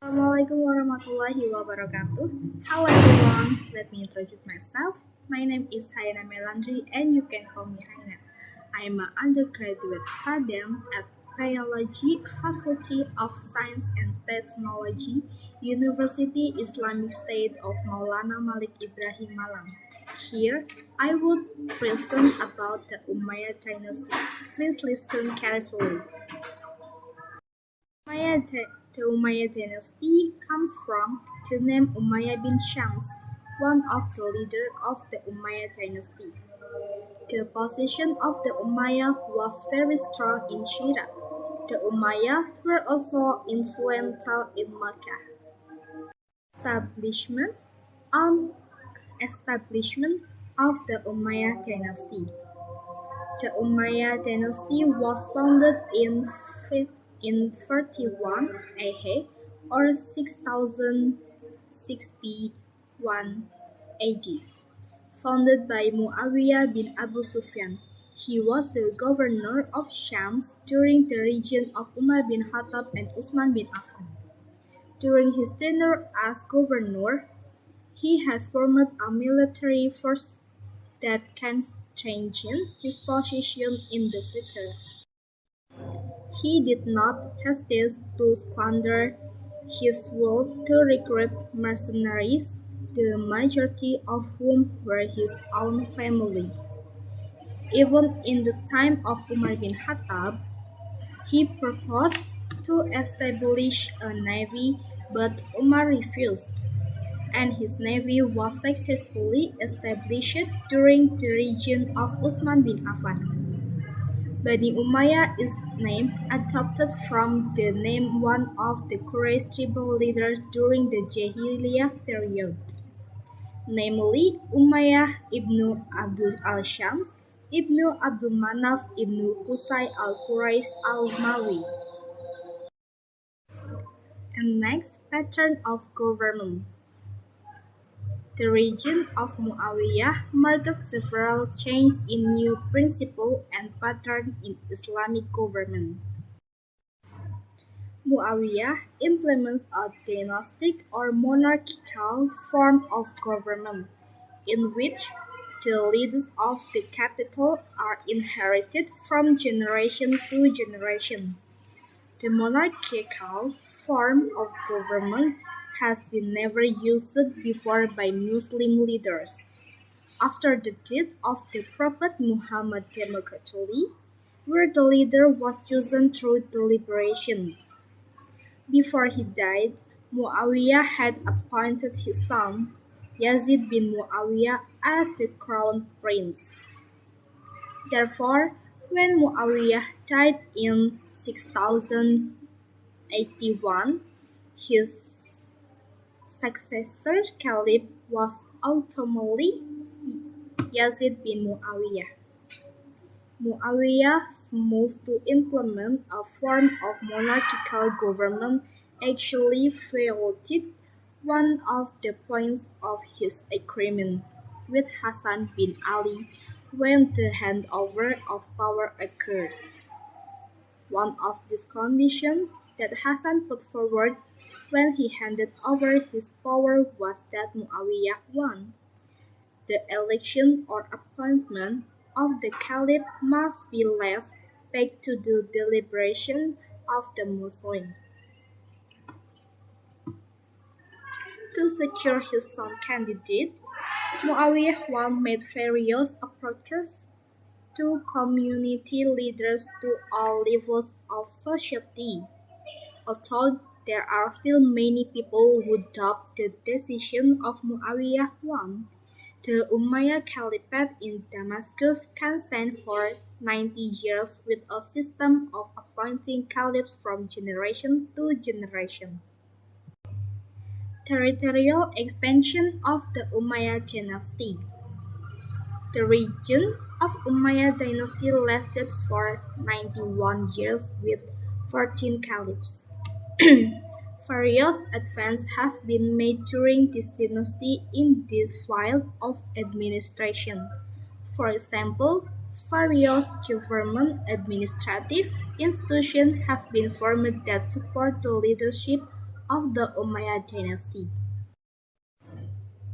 Assalamualaikum warahmatullahi wabarakatuh. Hello everyone, let me introduce myself. My name is Haena Melandri and you can call me Haena. I am an undergraduate student at Biology Faculty of Science and Technology, University Islamic State of Maulana Malik Ibrahim Malang. Here, I would present about the Umayyah Dynasty. Please listen carefully. The Umayyad dynasty comes from the name Umayyah bin Shams, one of the leaders of the Umayyad dynasty. The position of the Umayyah was very strong in Syria. The Umayyads were also influential in Mecca. Establishment on establishment of the Umayyad dynasty. The Umayyad dynasty was founded in 31 AH or 6061 AD, founded by Muawiyah bin Abu Sufyan. He was the governor of Shams during the reign of Umar bin Khattab and Uthman bin Affan. During his tenure as governor, he has formed a military force that can strengthen his position in the future. He did not hesitate to squander his wealth to recruit mercenaries, the majority of whom were his own family. Even in the time of Umar bin Khattab, he proposed to establish a navy, but Umar refused, and his navy was successfully established during the reign of Uthman bin Affan. Bani Umayyah is name adopted from the name one of the Quraysh tribal leaders during the Jahiliyah period, namely Umayyah ibn Abdul al-Shams ibn Abdul Manaf ibn Qusay al-Quraysh al-Mawi. And next, pattern of government. The reign of Muawiyah marked several changes in new principles and patterns in Islamic government. Muawiyah implements a dynastic or monarchical form of government, in which the leaders of the capital are inherited from generation to generation. The monarchical form of government has been never used before by Muslim leaders. After the death of the Prophet Muhammad democratically, where the leader was chosen through deliberations. Before he died, Muawiyah had appointed his son, Yazid bin Muawiyah, as the crown prince. Therefore, when Muawiyah died in 6081, his successor caliph was ultimately Yazid bin Muawiyah. Muawiyah's move to implement a form of monarchical government actually violated one of the points of his agreement with Hassan bin Ali when the handover of power occurred. One of these conditions that Hassan put forward when he handed over his power was that Muawiyah won. The election or appointment of the caliph must be left back to the deliberation of the Muslims. To secure his son candidate, Muawiyah made various approaches to community leaders to all levels of society. Although there are still many people who doubt the decision of Muawiyah I, the Umayyad Caliphate in Damascus can stand for 90 years with a system of appointing caliphs from generation to generation. Territorial expansion of the Umayyad dynasty. The reign of Umayyad dynasty lasted for 91 years with 14 caliphs. Various advances have been made during this dynasty in this field of administration. For example, various government administrative institutions have been formed that support the leadership of the Umayyad dynasty.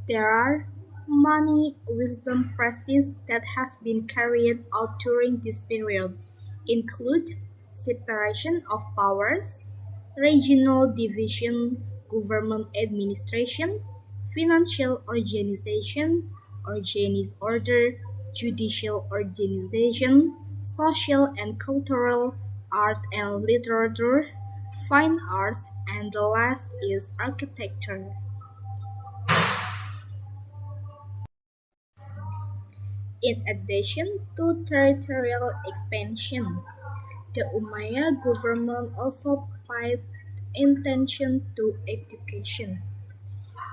There are many wisdom practices that have been carried out during this period, include separation of powers, regional division, government administration, financial organization, order, judicial organization, social and cultural, art and literature, fine arts, and the last is architecture. In addition to territorial expansion, the Umayyad government also paid attention to education,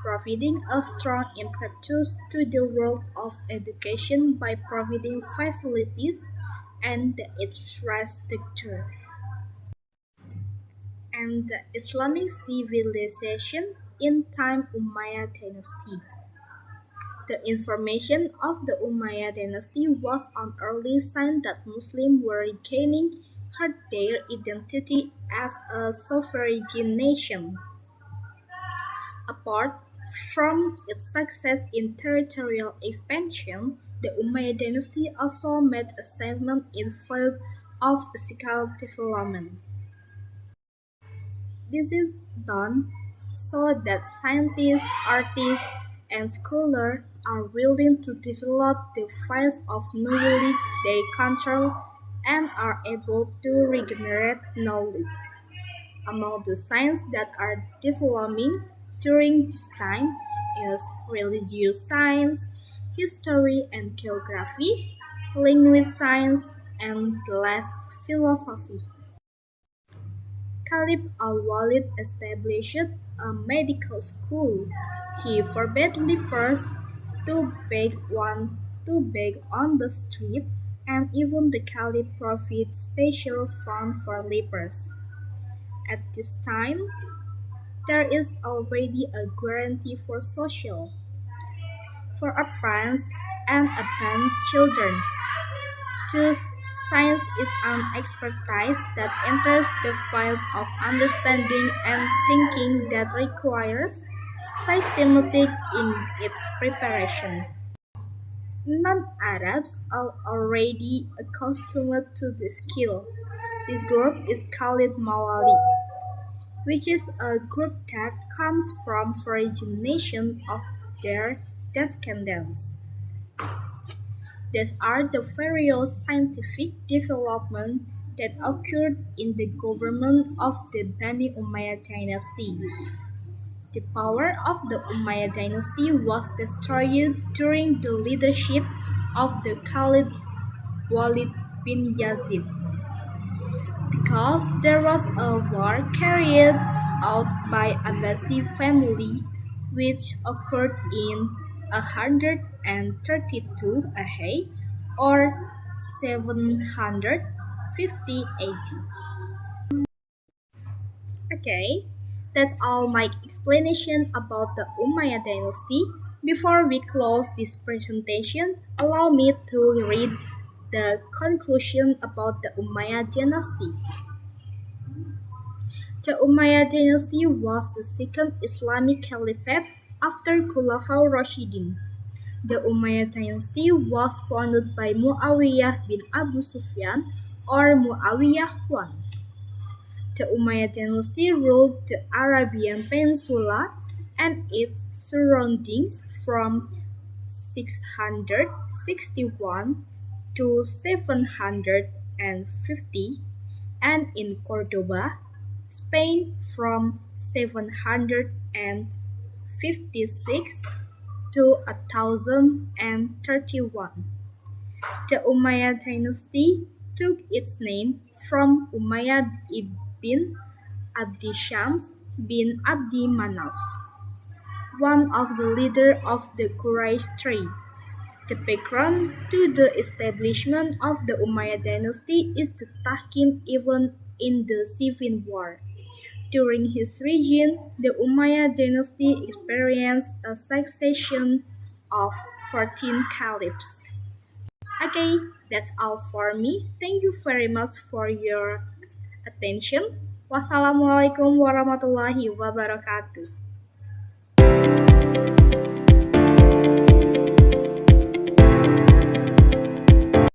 providing a strong impetus to the world of education by providing facilities and the infrastructure. And the Islamic civilization in time Umayyad dynasty. The information of the Umayyad dynasty was an early sign that Muslims were regaining their identity as a sovereign nation. Apart from its success in territorial expansion, the Umayyad dynasty also made achievements in field of physical development. This is done so that scientists, artists, and scholars are willing to develop the fields of knowledge they control and are able to regenerate knowledge. Among the sciences that are developing during this time is religious science, history and geography, language science, and the last philosophy. Caliph al-Walid established a medical school. He forbade lepers to beg on the street, and even the Caliph provided special fund for lepers. At this time, there is already a guarantee for social, for a parents and abandoned children. Thus, science is an expertise that enters the field of understanding and thinking that requires systematic in its preparation. Non-Arabs are already accustomed to the skill. This group is called Mawali, which is a group that comes from foreign nations of their descendants. These are the various scientific developments that occurred in the government of the Bani Umayyad dynasty. The power of the Umayyad dynasty was destroyed during the leadership of the Caliph Walid bin Yazid because there was a war carried out by Abbasid family which occurred in 132 AH or 750 AD. Okay, that's all my explanation about the Umayyad dynasty. Before we close this presentation, allow me to read the conclusion about the Umayyad dynasty. The Umayyad dynasty was the second Islamic caliphate after Khulafaur Rashidin. The Umayyad dynasty was founded by Muawiyah bin Abu Sufyan or Muawiyah I. The Umayyad dynasty ruled the Arabian Peninsula and its surroundings from 661 to 750 and in Cordoba, Spain from 756 to 1031. The Umayyad dynasty took its name from Umayyah ibn Abdi Shams bin Abdi Manaf, one of the leaders of the Quraysh tribe. The background to the establishment of the Umayyad dynasty is the Tahkim event in the Civil War. During his reign, the Umayyad dynasty experienced a succession of 14 caliphs. Okay, that's all for me. Thank you very much for your attention. Wassalamualaikum warahmatullahi wabarakatuh.